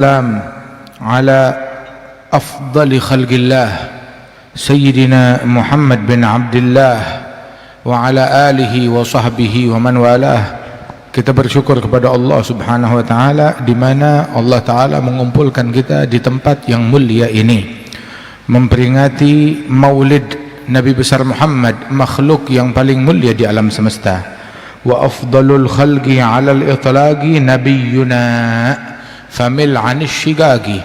Salam ala afdali khalqillah Sayyidina Muhammad bin Abdullah wa ala alihi wa sahbihi wa man walah. Kita bersyukur kepada Allah subhanahu wa ta'ala, di mana Allah ta'ala mengumpulkan kita di tempat yang mulia ini, memperingati maulid Nabi besar Muhammad, makhluk yang paling mulia di alam semesta. Wa afdalul khalqi ala al-itlaqi nabiyuna famil anis shigagi.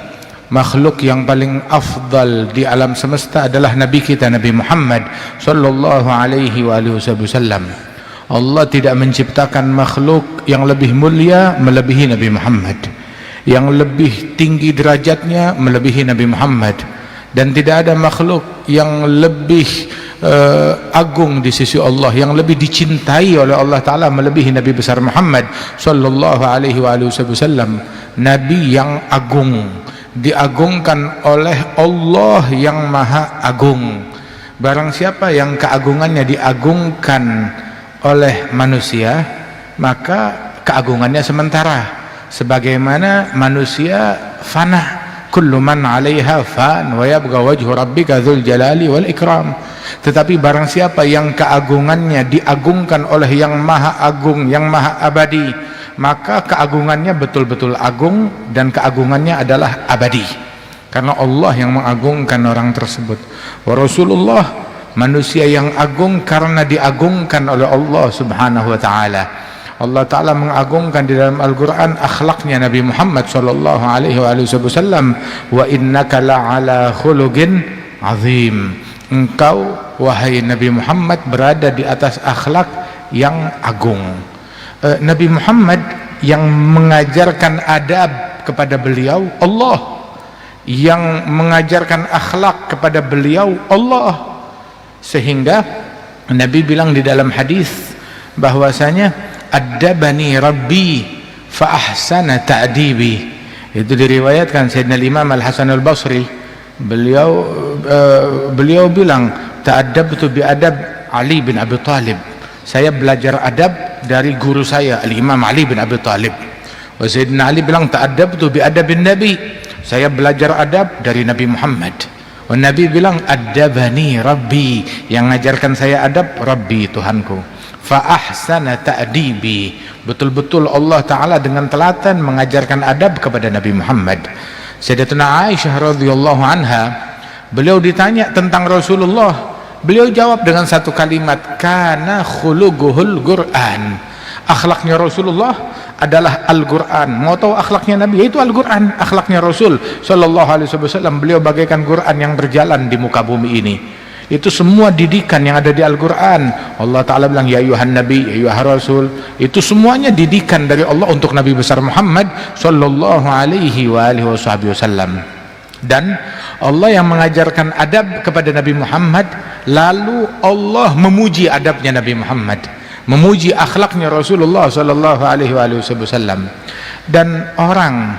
Makhluk yang paling afdal di alam semesta adalah Nabi kita, Nabi Muhammad sallallahu alaihi wasallam. Allah tidak menciptakan makhluk yang lebih mulia melebihi Nabi Muhammad, yang lebih tinggi derajatnya melebihi Nabi Muhammad, dan tidak ada makhluk yang lebih agung di sisi Allah, yang lebih dicintai oleh Allah Ta'ala melebihi Nabi besar Muhammad sallallahu alaihi wasallam. Nabi yang agung, diagungkan oleh Allah yang maha agung. Barang siapa yang keagungannya diagungkan oleh manusia, maka keagungannya sementara, sebagaimana manusia fana. Kullu man 'alaiha fan wa yabqa wajhu rabbika dzul jalali wal ikram. Tetapi barang siapa yang keagungannya diagungkan oleh yang maha agung, yang maha abadi, maka keagungannya betul-betul agung, dan keagungannya adalah abadi, karena Allah yang mengagungkan orang tersebut. Wa Rasulullah, manusia yang agung karena diagungkan oleh Allah subhanahu wa ta'ala. Allah Ta'ala mengagungkan di dalam Al-Quran akhlaknya Nabi Muhammad sallallahu alaihi wasallam. Wa innaka la'ala khuluqin azim. Engkau wahai Nabi Muhammad berada di atas akhlak yang agung. Nabi Muhammad yang mengajarkan adab kepada beliau Allah, yang mengajarkan akhlak kepada beliau Allah, sehingga Nabi bilang di dalam hadis bahwasanya adabani rabbi fa ahsana ta'dibi. Itu diriwayatkan Sayyidina Imam Al-Hasan Al-Basri, beliau bilang ta'addabtu bi adab Ali bin Abi Thalib. Saya belajar adab dari guru saya Al-Imam Ali bin Abi Thalib. Wa Sayyidina Ali bilang ta'addabtu bi adabin Nabi. Saya belajar adab dari Nabi Muhammad. Wa Nabi bilang adabani rabbi, yang mengajarkan saya adab Rabbi, Tuhanku. Fa ahsana ta'dibi. Betul-betul Allah Ta'ala dengan telaten mengajarkan adab kepada Nabi Muhammad. Sayyidatuna Aisyah radhiyallahu anha, beliau ditanya tentang Rasulullah, beliau jawab dengan satu kalimat, kana khuluquhul Qur'an. Akhlaknya Rasulullah adalah Al-Quran. Mau tahu akhlaknya Nabi? Yaitu Al-Quran. Akhlaknya Rasul sallallahu alaihi wasallam, beliau bagaikan Quran yang berjalan di muka bumi ini. Itu semua didikan yang ada di Al-Quran. Allah Ta'ala bilang ya ayuhan nabi, ya ayuhan rasul. Itu semuanya didikan dari Allah untuk Nabi besar Muhammad sallallahu alaihi wasallam. Dan Allah yang mengajarkan adab kepada Nabi Muhammad, lalu Allah memuji adabnya Nabi Muhammad, memuji akhlaknya Rasulullah sallallahu alaihi wasallam. Dan orang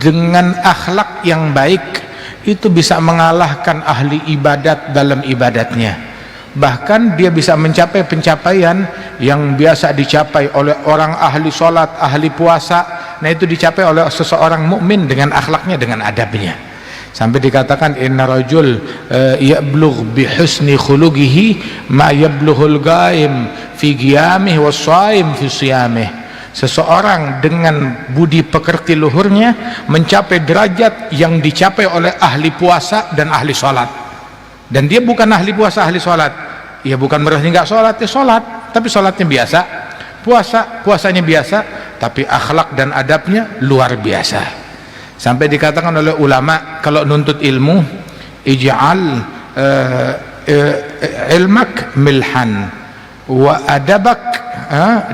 dengan akhlak yang baik itu bisa mengalahkan ahli ibadat dalam ibadatnya. Bahkan dia bisa mencapai pencapaian yang biasa dicapai oleh orang ahli sholat, ahli puasa. Nah, itu dicapai oleh seseorang mukmin dengan akhlaknya, dengan adabnya. Sampai dikatakan inna rajul yablugh bi husni khuluqihi ma yablughul ghaim fi qiyamihi was-shaim fi shiyamihi. Seseorang dengan budi pekerti luhurnya mencapai derajat yang dicapai oleh ahli puasa dan ahli sholat. Dan dia bukan ahli puasa, ahli sholat. Ya bukan berarti nggak sholat, ya sholat, tapi sholatnya biasa. Puasanya biasa, tapi akhlak dan adabnya luar biasa. Sampai dikatakan oleh ulama, kalau nuntut ilmu, ij'al ilmak milhan wa adabak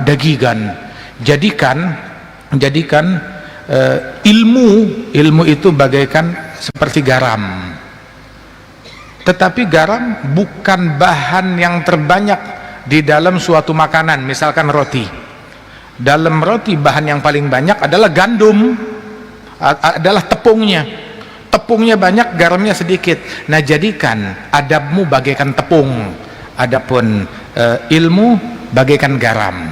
dagigan. Jadikan ilmu itu bagaikan seperti garam. Tetapi garam bukan bahan yang terbanyak di dalam suatu makanan. Misalkan roti, dalam roti bahan yang paling banyak adalah gandum, adalah tepungnya. Tepungnya banyak, garamnya sedikit. Nah, jadikan adabmu bagaikan tepung, adapun ilmu bagaikan garam.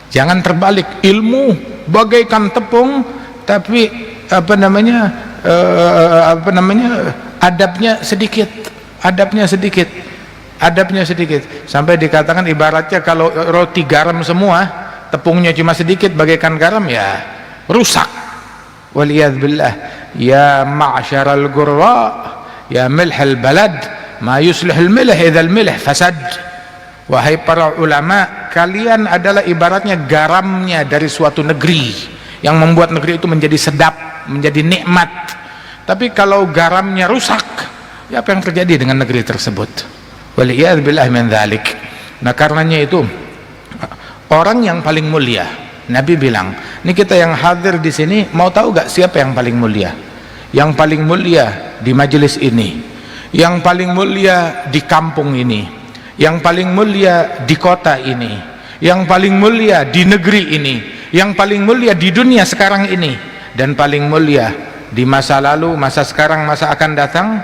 Jangan terbalik, ilmu bagaikan tepung tapi apa namanya adabnya sedikit, sampai dikatakan ibaratnya kalau roti garam semua, tepungnya cuma sedikit bagaikan garam, ya rusak. Waliyadzubillah. Ya ma'syaral gurra ya milhal balad ma yuslihul milh idzal milh fasad. Wahai para ulama, kalian adalah ibaratnya garamnya dari suatu negeri yang membuat negeri itu menjadi sedap, menjadi nikmat. Tapi kalau garamnya rusak, ya apa yang terjadi dengan negeri tersebut? Waliyadzubillah min dzalik. Nah, karenanya itu orang yang paling mulia, Nabi bilang, ini kita yang hadir di sini mau tahu gak siapa yang paling mulia? Yang paling mulia di majelis ini, yang paling mulia di kampung ini, yang paling mulia di kota ini, yang paling mulia di negeri ini, yang paling mulia di dunia sekarang ini, dan paling mulia di masa lalu, masa sekarang, masa akan datang.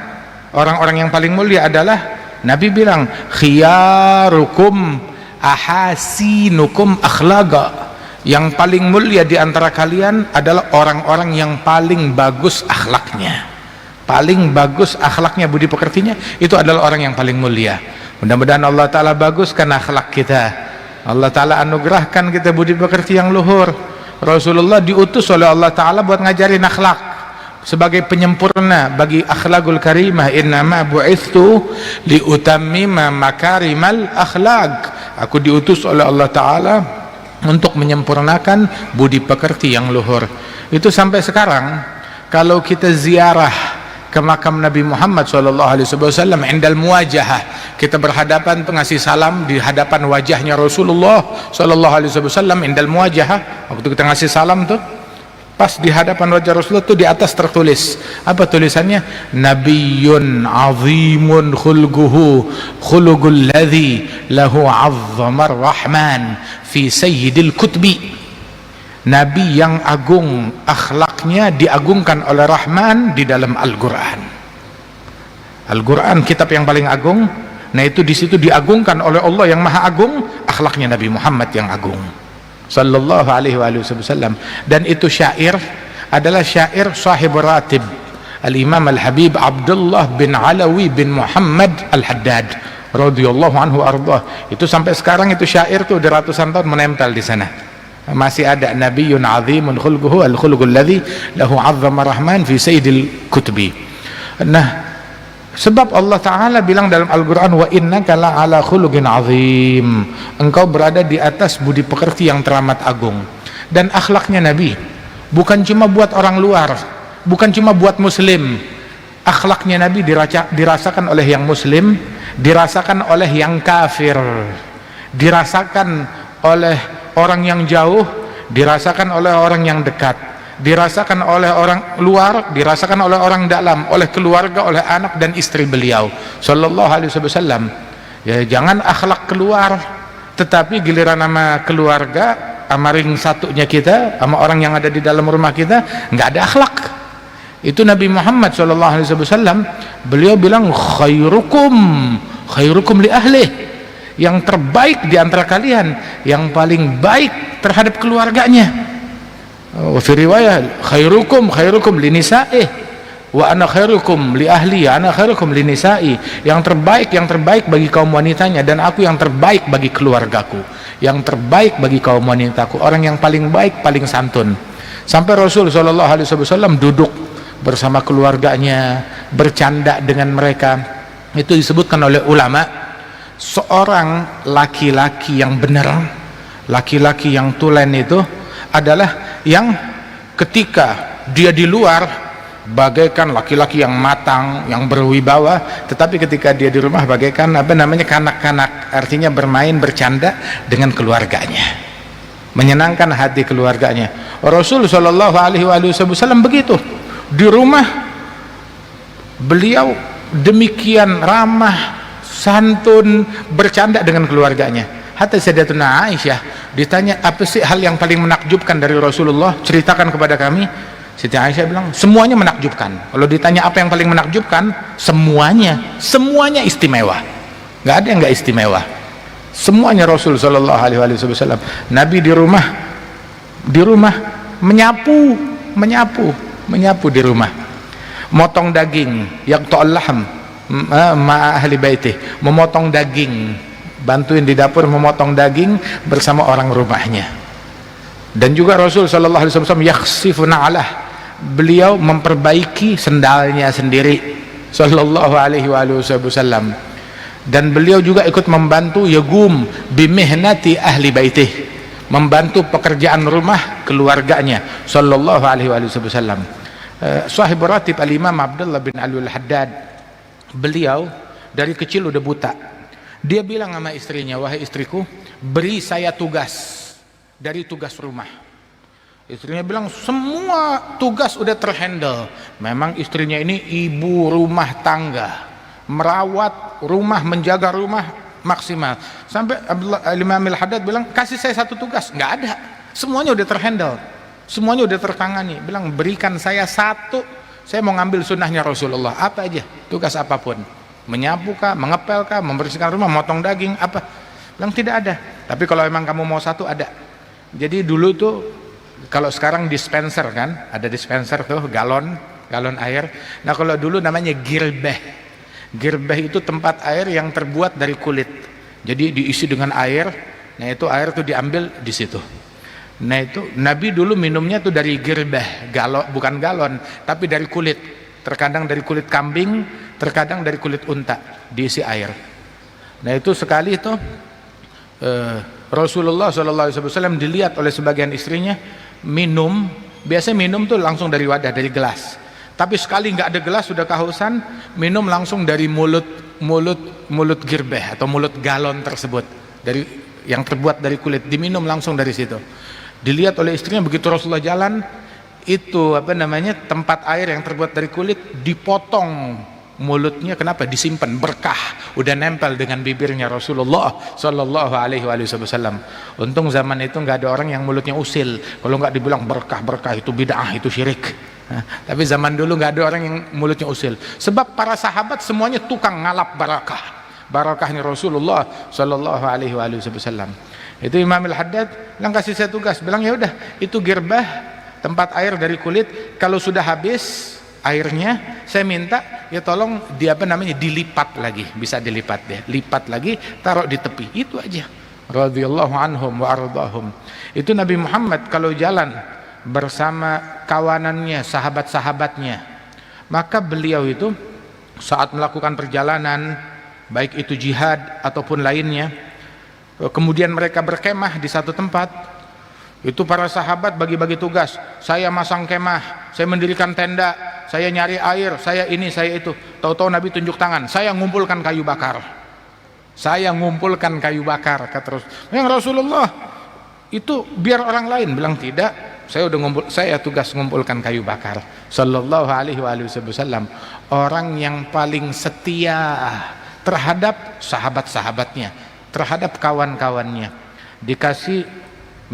Orang-orang yang paling mulia adalah, Nabi bilang, khiyarukum ahasinukum akhlaqa. Yang paling mulia di antara kalian adalah orang-orang yang paling bagus akhlaknya, paling bagus akhlaknya, budi pekertinya, itu adalah orang yang paling mulia. Mudah-mudahan Allah Ta'ala baguskan akhlak kita, Allah Ta'ala anugerahkan kita budi pekerti yang luhur. Rasulullah diutus oleh Allah Ta'ala buat ngajarin akhlak sebagai penyempurna bagi akhlakul karimah. Innama bu'ithu liutammima makarimal akhlak. Aku diutus oleh Allah Ta'ala untuk menyempurnakan budi pekerti yang luhur. Itu sampai sekarang kalau kita ziarah ke makam Nabi Muhammad SAW, indal muwajahah, kita berhadapan ngasih salam di hadapan wajahnya Rasulullah SAW, indal muwajahah, waktu kita ngasih salam tuh pas di hadapan wajah Rasulullah tuh di atas tertulis apa tulisannya? Nabiyyun azimun khulguhu khulugul ladzi lahu azzamar rahman fi sayyidil kutbi. Nabi yang agung, akhlaknya diagungkan oleh Rahman di dalam Al-Quran. Al-Quran kitab yang paling agung. Nah, itu di situ diagungkan oleh Allah yang maha agung, akhlaknya Nabi Muhammad yang agung sallallahu alaihi wasallam. Dan itu syair adalah syair sahib ratib Al-Imam Al-Habib Abdullah bin Alawi bin Muhammad Al-Haddad radhiyallahu anhu ardah. Itu sampai sekarang itu syair tuh udah ratusan tahun menempel di sana. Masih ada nabiyyun azimun khulquhu al-khulqul ladzi lahu 'azzama rahman fi sayyidil kutubi. Nah, sebab Allah Ta'ala bilang dalam Al-Quran, wa innaka la'ala khuluqin azim, engkau berada di atas budi pekerti yang teramat agung. Dan akhlaknya Nabi bukan cuma buat orang luar, bukan cuma buat muslim. Akhlaknya Nabi dirasakan oleh yang muslim, dirasakan oleh yang kafir, dirasakan oleh orang yang jauh, dirasakan oleh orang yang dekat, dirasakan oleh orang luar, dirasakan oleh orang dalam, oleh keluarga, oleh anak dan istri beliau sallallahu alaihi wasallam. Ya, jangan akhlak keluar, tetapi giliran sama keluarga, sama ring satunya kita, sama orang yang ada di dalam rumah kita, nggak ada akhlak. Itu Nabi Muhammad sallallahu alaihi wasallam, beliau bilang khairukum li ahlih, yang terbaik di antara kalian, yang paling baik terhadap keluarganya. Wa fi riwayah khairukum li nisa'i wa ana khairukum li ahli, ana khairukum li nisa'i, yang terbaik bagi kaum wanitanya, dan aku yang terbaik bagi keluargaku, yang terbaik bagi kaum wanitaku, orang yang paling baik, paling santun. Sampai Rasul sallallahu alaihi wasallam duduk bersama keluarganya, bercanda dengan mereka. Itu disebutkan oleh ulama, seorang laki-laki yang benar, laki-laki yang tulen itu adalah yang ketika dia di luar bagaikan laki-laki yang matang, yang berwibawa, tetapi ketika dia di rumah bagaikan kanak-kanak, artinya bermain, bercanda dengan keluarganya, menyenangkan hati keluarganya. Rasul sallallahu alaihi wasallam begitu, di rumah beliau demikian ramah, santun, bercanda dengan keluarganya. Hatta Sayyidatuna Aisyah ditanya, apa sih hal yang paling menakjubkan dari Rasulullah, ceritakan kepada kami. Siti Aisyah bilang, semuanya menakjubkan. Kalau ditanya apa yang paling menakjubkan, semuanya istimewa, nggak ada yang nggak istimewa, semuanya. Rasul sallallahu alaihi wasallam, Nabi di rumah menyapu, menyapu di rumah, motong daging, yaqta'ul lahm ma ahli baitih, memotong daging, bantuin di dapur memotong daging bersama orang rumahnya. Dan juga Rasul sallallahu alaihi wasallam yakhsifu na'lah, beliau memperbaiki sendalnya sendiri sallallahu alaihi wasallam. Dan beliau juga ikut membantu yagum bimihnati ahli baitih, membantu pekerjaan rumah keluarganya sallallahu alaihi wasallam. Sahib ratib al-Imam Abdullah bin Alwi al-Haddad, beliau dari kecil udah buta. Dia bilang sama istrinya, wahai istriku, beri saya tugas dari tugas rumah. Istrinya bilang semua tugas udah terhandle. Memang istrinya ini ibu rumah tangga, merawat rumah, menjaga rumah maksimal. Sampai Imam al-Haddad bilang, kasih saya satu tugas. Nggak ada, semuanya udah terhandle, semuanya udah tertangani. Bilang berikan saya satu, saya mau ngambil sunnahnya Rasulullah. Apa aja, tugas apapun, menyapu kah, mengepel kah, membersihkan rumah, motong daging, apa. Bilang tidak ada, tapi kalau memang kamu mau satu, ada. Jadi dulu tuh, kalau sekarang dispenser kan, ada dispenser tuh, galon air. Nah kalau dulu namanya girbeh. Girbeh itu tempat air yang terbuat dari kulit. Jadi diisi dengan air. Nah itu air tuh diambil di situ. Nah itu Nabi dulu minumnya tuh dari girbeh, bukan galon, tapi dari kulit. Terkadang dari kulit kambing, terkadang dari kulit unta, diisi air. Nah itu sekali itu Rasulullah SAW dilihat oleh sebagian istrinya minum. Biasanya minum tuh langsung dari wadah, dari gelas. Tapi sekali nggak ada gelas, sudah kehausan, minum langsung dari mulut girbeh atau mulut galon tersebut, dari yang terbuat dari kulit, diminum langsung dari situ. Dilihat oleh istrinya, begitu Rasulullah jalan, itu tempat air yang terbuat dari kulit dipotong mulutnya. Kenapa? Disimpan, berkah, udah nempel dengan bibirnya Rasulullah sallallahu alaihi wasallam. Untung zaman itu nggak ada orang yang mulutnya usil. Kalau nggak dibilang berkah itu bid'ah, itu syirik. Tapi zaman dulu nggak ada orang yang mulutnya usil, sebab para sahabat semuanya tukang ngalap barakahnya Rasulullah sallallahu alaihi wasallam. Itu Imam al-Haddad bilang, kasih saya tugas. Bilang ya udah, itu girbah, tempat air dari kulit, kalau sudah habis airnya, saya minta ya tolong dilipat lagi, bisa dilipat deh, lipat lagi, taruh di tepi. Itu aja. Radhiyallahu anhum wa ardahum. Itu Nabi Muhammad kalau jalan bersama kawanannya, sahabat-sahabatnya, maka beliau itu saat melakukan perjalanan, baik itu jihad ataupun lainnya, kemudian mereka berkemah di satu tempat, itu para sahabat bagi-bagi tugas. Saya masang kemah, saya mendirikan tenda, saya nyari air, saya ini, saya itu. Tahu-tahu Nabi tunjuk tangan, saya ngumpulkan kayu bakar, saya ngumpulkan kayu bakar. Kata Rasulullah, itu biar orang lain. Bilang tidak, saya tugas ngumpulkan kayu bakar. Sallallahu alaihi wasallam, orang yang paling setia terhadap sahabat-sahabatnya, terhadap kawan-kawannya. Dikasih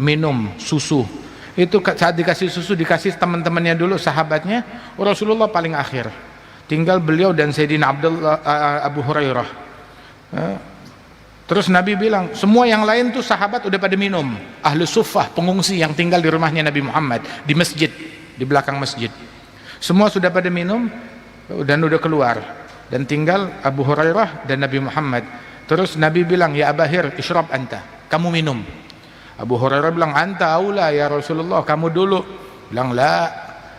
minum susu, itu saat dikasih susu, dikasih teman-temannya dulu, sahabatnya. Rasulullah paling akhir, tinggal beliau dan Sayyidina Abu Hurairah. Terus Nabi bilang, semua yang lain tuh sahabat udah pada minum. Ahlu Suffah, pengungsi yang tinggal di rumahnya Nabi Muhammad, di masjid, di belakang masjid, semua sudah pada minum dan udah keluar, dan tinggal Abu Hurairah dan Nabi Muhammad. Terus Nabi bilang, ya Abahir, ishrab anta, kamu minum. Abu Hurairah bilang, anta aula ya Rasulullah, kamu dulu. Bilang, la,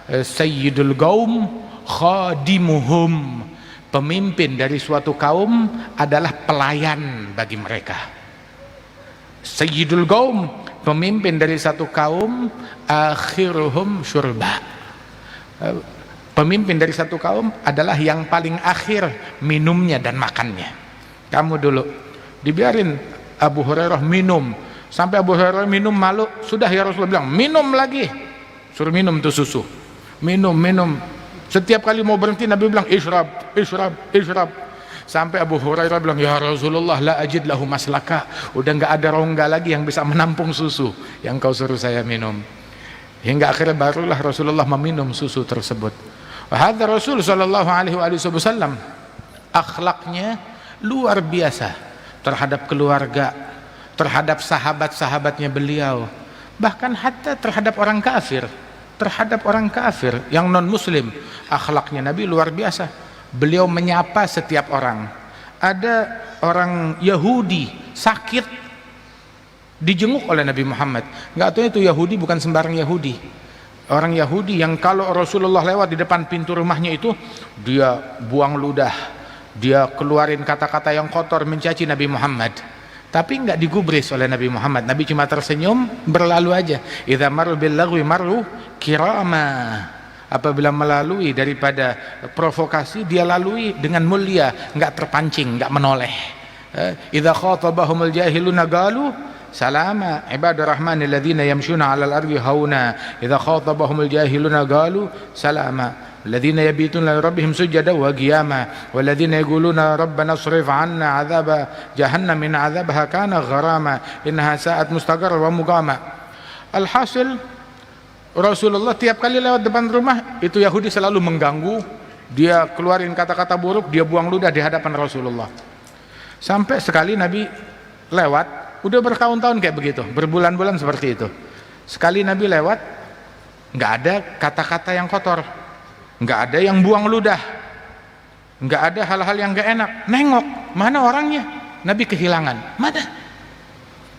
sayyidul qaum khadimuhum, pemimpin dari suatu kaum adalah pelayan bagi mereka. Sayyidul qaum, pemimpin dari satu kaum, akhiruhum syurba, pemimpin dari satu kaum adalah yang paling akhir minumnya dan makannya. Kamu dulu. Dibiarin Abu Hurairah minum, sampai Abu Hurairah minum malu, sudah ya Rasulullah bilang, minum lagi, suruh minum tuh susu, minum. Setiap kali mau berhenti Nabi bilang, ishrab. Sampai Abu Hurairah bilang, ya Rasulullah, la ajid lahu maslaka, udah nggak ada rongga lagi yang bisa menampung susu yang kau suruh saya minum. Hingga akhirnya barulah Rasulullah meminum susu tersebut. Hadza Rasul sallallahu alaihi wasallam, akhlaknya luar biasa terhadap keluarga, terhadap sahabat-sahabatnya beliau, bahkan hatta terhadap orang kafir, terhadap orang kafir yang non muslim. Akhlaknya Nabi luar biasa. Beliau menyapa setiap orang. Ada orang Yahudi sakit, dijenguk oleh Nabi Muhammad. Nggak tahu itu Yahudi bukan sembarang Yahudi. Orang Yahudi yang kalau Rasulullah lewat di depan pintu rumahnya itu, dia buang ludah, dia keluarin kata-kata yang kotor mencaci Nabi Muhammad. Tapi nggak digubris oleh Nabi Muhammad. Nabi cuma tersenyum, berlalu aja. Idza marru bil lagwi marru kirama. Apabila melalui daripada provokasi, dia lalui dengan mulia, nggak terpancing, nggak menoleh. Idza khatabahumul jahiluna qalu salama. Ibadur rahmanil ladzina yamshuna 'alal ardi hauna. Idza khatabahumul jahiluna qalu salama. الذين يبيتون لربهم سجدا وقياما والذين يقولون ربنا اصرف عنا عذاب جهنم إن عذابها كان غراما إنها ساءت مستقرا ومقاما. Alhasil Rasulullah tiap kali lewat depan rumah itu Yahudi selalu mengganggu, dia keluarin kata-kata buruk, dia buang ludah di hadapan Rasulullah. Sampai sekali Nabi lewat, udah bertahun-tahun kayak begitu, berbulan-bulan seperti itu. Sekali Nabi lewat, nggak ada kata-kata yang kotor, nggak ada yang buang ludah, nggak ada hal-hal yang nggak enak. Nengok, mana orangnya? Nabi kehilangan. Mana?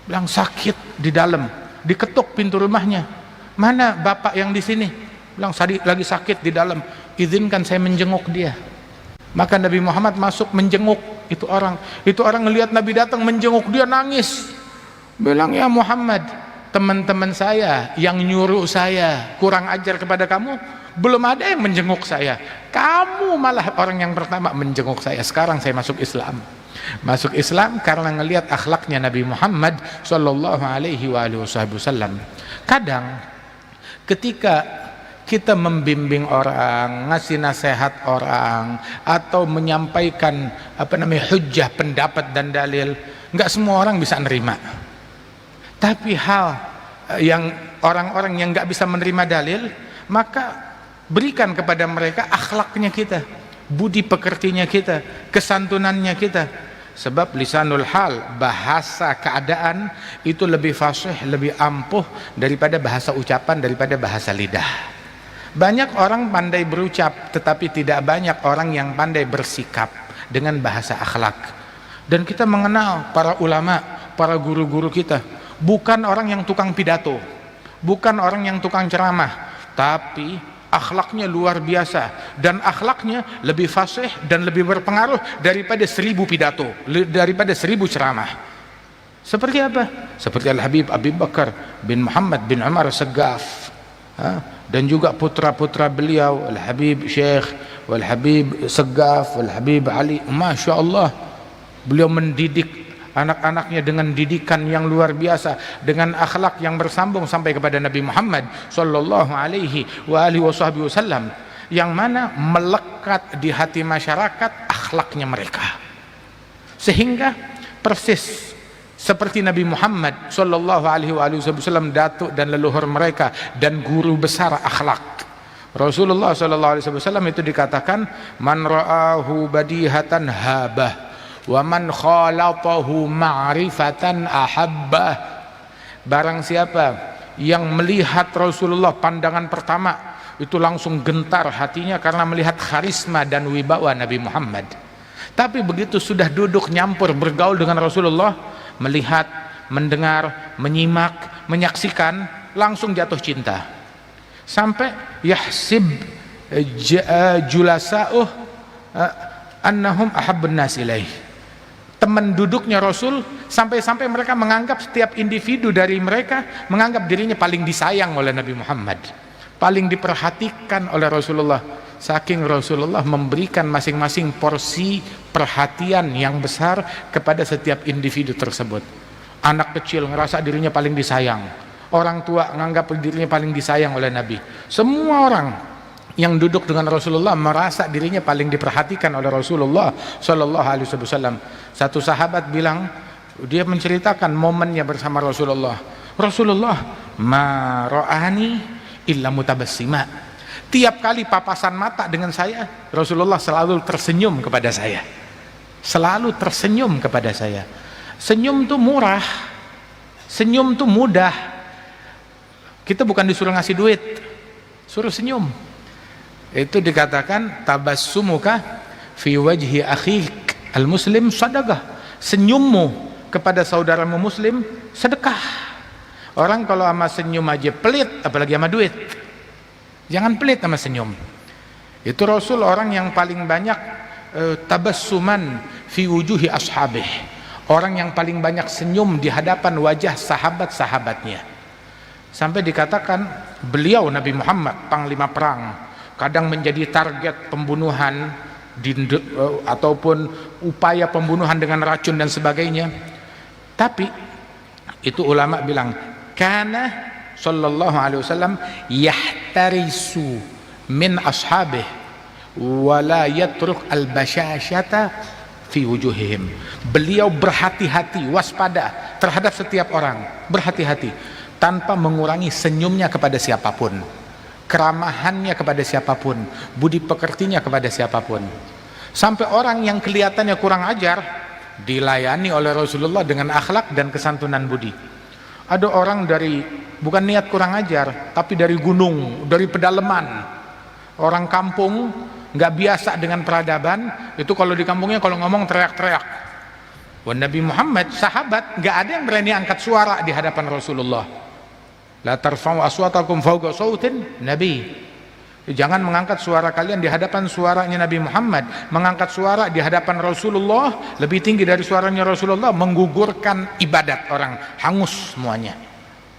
Bilang sakit di dalam, diketuk pintu rumahnya. Mana bapak yang di sini? Bilang lagi sakit di dalam. Izinkan saya menjenguk dia. Maka Nabi Muhammad masuk menjenguk itu orang. Itu orang ngelihat Nabi datang menjenguk dia, nangis. Bilang, ya Muhammad, teman-teman saya yang nyuruh saya kurang ajar kepada kamu, belum ada yang menjenguk saya. Kamu malah orang yang pertama menjenguk saya. Sekarang saya masuk Islam. Masuk Islam karena ngelihat akhlaknya Nabi Muhammad sallallahu alaihi wasallam. Kadang ketika kita membimbing orang, ngasih nasihat orang, atau menyampaikan hujjah, pendapat dan dalil, nggak semua orang bisa nerima. Tapi hal yang orang-orang yang nggak bisa menerima dalil, maka berikan kepada mereka akhlaknya kita, budi pekertinya kita, kesantunannya kita. Sebab lisanul hal, bahasa keadaan itu lebih fasih, lebih ampuh daripada bahasa ucapan, daripada bahasa lidah. Banyak orang pandai berucap, tetapi tidak banyak orang yang pandai bersikap dengan bahasa akhlak. Dan kita mengenal para ulama, para guru-guru kita, bukan orang yang tukang pidato, bukan orang yang tukang ceramah, tapi akhlaknya luar biasa, dan akhlaknya lebih fasih dan lebih berpengaruh daripada 1000 pidato, daripada 1000 ceramah. Seperti apa? Seperti Al-Habib Abi Bakar bin Muhammad bin Umar Segaf, dan juga putra-putra beliau, Al-Habib Syekh, Wal-Habib Segaf, Wal-Habib Ali. Masya Allah, beliau mendidik anak-anaknya dengan didikan yang luar biasa, dengan akhlak yang bersambung sampai kepada Nabi Muhammad sallallahu alaihi wasallam, yang mana melekat di hati masyarakat akhlaknya mereka, sehingga persis seperti Nabi Muhammad sallallahu alaihi wasallam, datuk dan leluhur mereka dan guru besar akhlak. Rasulullah sallallahu alaihi wasallam itu dikatakan, man ra'ahu badihatan habah wa man khalatahu ma'rifatan ahabbah. Barang siapa yang melihat Rasulullah pandangan pertama itu langsung gentar hatinya karena melihat karisma dan wibawa Nabi Muhammad. Tapi begitu sudah duduk nyampur bergaul dengan Rasulullah, melihat, mendengar, menyimak, menyaksikan, langsung jatuh cinta. Sampai yahsib julasa'uh annahum ahabbun nas ilaih. Teman duduknya Rasul sampai-sampai mereka menganggap setiap individu dari mereka menganggap dirinya paling disayang oleh Nabi Muhammad, paling diperhatikan oleh Rasulullah. Saking Rasulullah memberikan masing-masing porsi perhatian yang besar kepada setiap individu tersebut. Anak kecil ngerasa dirinya paling disayang, orang tua menganggap dirinya paling disayang oleh Nabi. Semua orang yang duduk dengan Rasulullah merasa dirinya paling diperhatikan oleh Rasulullah sallallahu alaihi wasallam. Satu sahabat bilang, dia menceritakan momennya bersama Rasulullah. Rasulullah ma ra'ani illa mutabassima. Tiap kali papasan mata dengan saya, Rasulullah selalu tersenyum kepada saya. Selalu tersenyum kepada saya. Senyum itu murah. Senyum itu mudah. Kita bukan disuruh ngasih duit. suruh senyum. Itu dikatakan tabassumuka fi wajhi akhik al-muslim sadaqah. Senyummu kepada saudaramu muslim sedekah. Orang kalau sama senyum aja pelit, apalagi sama duit. Jangan pelit sama senyum. Itu Rasul orang yang paling banyak tabassuman fi wujuhi ashabih. Orang yang paling banyak senyum di hadapan wajah sahabat-sahabatnya. Sampai dikatakan beliau Nabi Muhammad panglima perang, kadang menjadi target pembunuhan ataupun upaya pembunuhan dengan racun dan sebagainya. Tapi itu ulama bilang kana sallallahu alaihi wasallam yahtarisu min ashabih wala yatruk al-bashashata fi wujuhihim. Beliau berhati-hati, waspada terhadap setiap orang, berhati-hati tanpa mengurangi senyumnya kepada siapapun, keramahannya kepada siapapun, budi pekertinya kepada siapapun. Sampai orang yang kelihatannya kurang ajar dilayani oleh Rasulullah dengan akhlak dan kesantunan budi. Ada orang dari bukan niat kurang ajar, tapi dari gunung, dari pedalaman, orang kampung nggak biasa dengan peradaban. Itu kalau di kampungnya kalau ngomong teriak-teriak. Wah, Nabi Muhammad sahabat nggak ada yang berani angkat suara di hadapan Rasulullah. La tarfa'u aswatakum fawqa sautin Nabi. Jangan mengangkat suara kalian di hadapan suaranya Nabi Muhammad. Mengangkat suara di hadapan Rasulullah lebih tinggi dari suaranya Rasulullah, menggugurkan ibadat orang, hangus semuanya.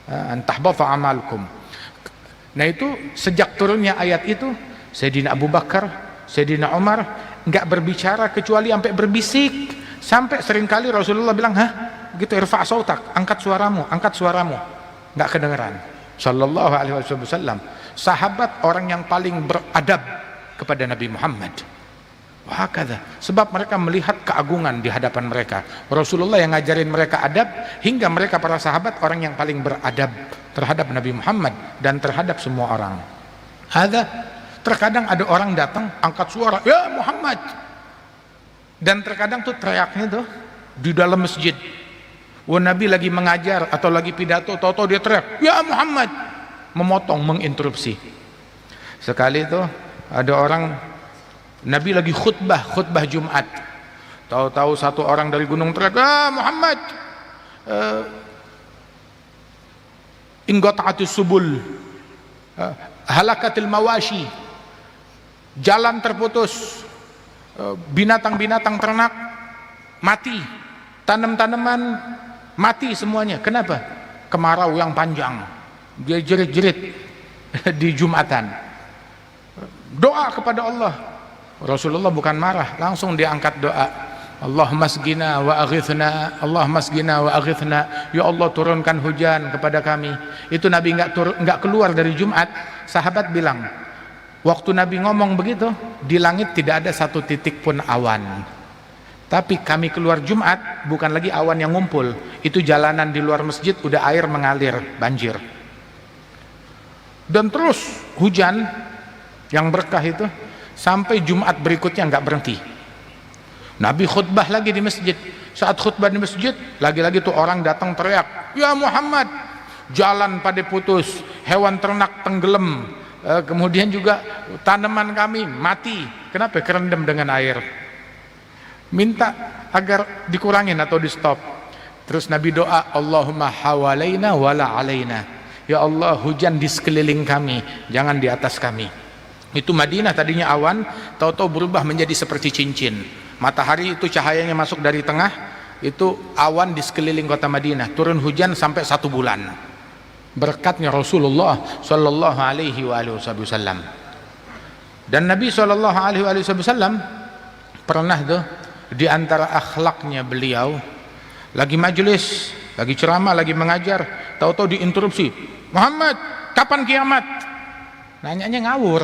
Antahbata amalkum. Nah itu sejak turunnya ayat itu, Sayyidina Abu Bakar, Sayyidina Umar enggak berbicara kecuali sampai berbisik. Sampai seringkali Rasulullah bilang, "Hah? Gitu, irfa' sautak, angkat suaramu, angkat suaramu." Enggak kedengeran. Sallallahu alaihi wasallam, sahabat orang yang paling beradab kepada Nabi Muhammad. Wah, kata. Sebab mereka melihat keagungan di hadapan mereka. Rasulullah yang ngajarin mereka adab, hingga mereka para sahabat orang yang paling beradab terhadap Nabi Muhammad dan terhadap semua orang. Terkadang ada orang datang angkat suara, "Ya Muhammad." Dan terkadang tuh teriaknya tuh di dalam masjid. Wah, Nabi lagi mengajar atau lagi pidato, tahu-tahu dia teriak, "Ya Muhammad," memotong, menginterupsi. Sekali itu ada orang, Nabi lagi khutbah Jumat, tahu-tahu satu orang dari gunung teriak, "Ah Muhammad, ingqata'atis subul, halakatil mawashi, jalan terputus, binatang-binatang ternak mati, tanam-tanaman mati semuanya." Kenapa? Kemarau yang panjang, dia jerit-jerit di Jumatan, doa kepada Allah. Rasulullah bukan marah, langsung diangkat doa, Allahumma asqina wa aghithna, Allahumma asqina wa aghithna, ya Allah turunkan hujan kepada kami. Itu Nabi enggak keluar dari Jumat. Sahabat bilang, waktu Nabi ngomong begitu, di langit tidak ada satu titik pun awan. Tapi kami keluar Jumat, bukan lagi awan yang ngumpul, itu jalanan di luar masjid udah air mengalir, banjir. Dan terus hujan yang berkah itu sampai Jumat berikutnya nggak berhenti. Nabi khutbah lagi di masjid. Saat khutbah di masjid, lagi-lagi tuh orang datang teriak, "Ya Muhammad, jalan pada putus, hewan ternak tenggelam, kemudian juga tanaman kami mati." Kenapa? Kerendam dengan air. Minta agar dikurangin atau di stop. Terus Nabi doa, Allahumma hawalaina wala alaina, ya Allah hujan di sekeliling kami, jangan di atas kami. Itu Madinah tadinya awan, tahu-tahu berubah menjadi seperti cincin. Matahari itu cahayanya masuk dari tengah, itu awan di sekeliling kota Madinah, turun hujan sampai 1 bulan. Berkatnya Rasulullah sallallahu alaihi wasallam. Dan Nabi sallallahu alaihi wasallam pernah tuh di antara akhlaknya beliau, lagi majelis, lagi ceramah, lagi mengajar, tahu-tahu diinterupsi, "Muhammad, kapan kiamat?" Nanyanya ngawur.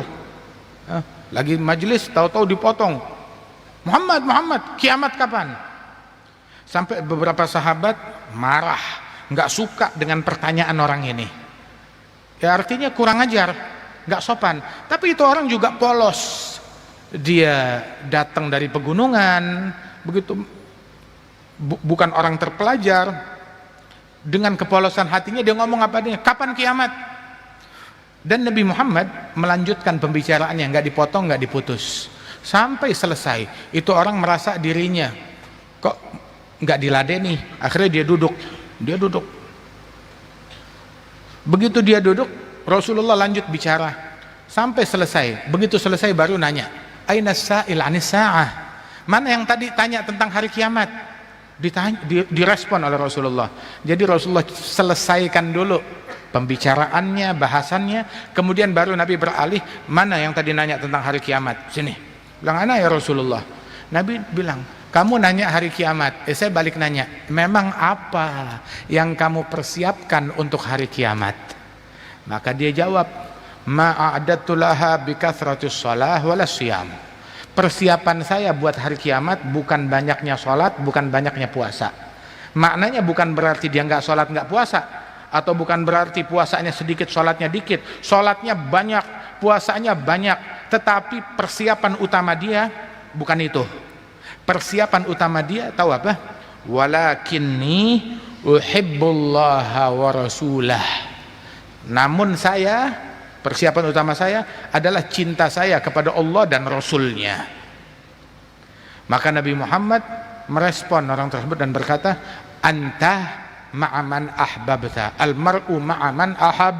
Lagi majelis, tahu-tahu dipotong, Muhammad, kiamat kapan?" Sampai beberapa sahabat marah, nggak suka dengan pertanyaan orang ini. Ya artinya kurang ajar, nggak sopan. Tapi itu orang juga polos. Dia datang dari pegunungan, begitu bukan orang terpelajar, dengan kepolosan hatinya dia ngomong apa adanya, "Kapan kiamat?" Dan Nabi Muhammad melanjutkan pembicaraannya, nggak dipotong, nggak diputus sampai selesai. Itu orang merasa dirinya kok nggak diladeni, akhirnya dia duduk. Begitu dia duduk, Rasulullah lanjut bicara sampai selesai. Begitu selesai baru nanya, aina sa'il anis sa'ah, mana yang tadi tanya tentang hari kiamat? Direspon oleh Rasulullah. Jadi Rasulullah selesaikan dulu pembicaraannya, bahasannya, kemudian baru Nabi beralih, mana yang tadi nanya tentang hari kiamat? Sini. Bilang, ana ya Rasulullah. Nabi bilang, kamu nanya hari kiamat. Saya balik nanya, memang apa yang kamu persiapkan untuk hari kiamat? Maka dia jawab, ma'a'adatu laha bikathratus shalah wala siyam. Persiapan saya buat hari kiamat bukan banyaknya sholat, bukan banyaknya puasa. Maknanya bukan berarti dia nggak sholat, nggak puasa, atau bukan berarti puasanya sedikit, sholatnya dikit. Sholatnya banyak, puasanya banyak, tetapi persiapan utama dia bukan itu. Persiapan utama dia tahu apa? Walakinni uhibbullaha wa rasulah. Namun saya, persiapan utama saya adalah cinta saya kepada Allah dan Rasulnya. Maka Nabi Muhammad merespon orang tersebut dan berkata, anta ma'aman ahbabta, almar'u ma'aman ahab.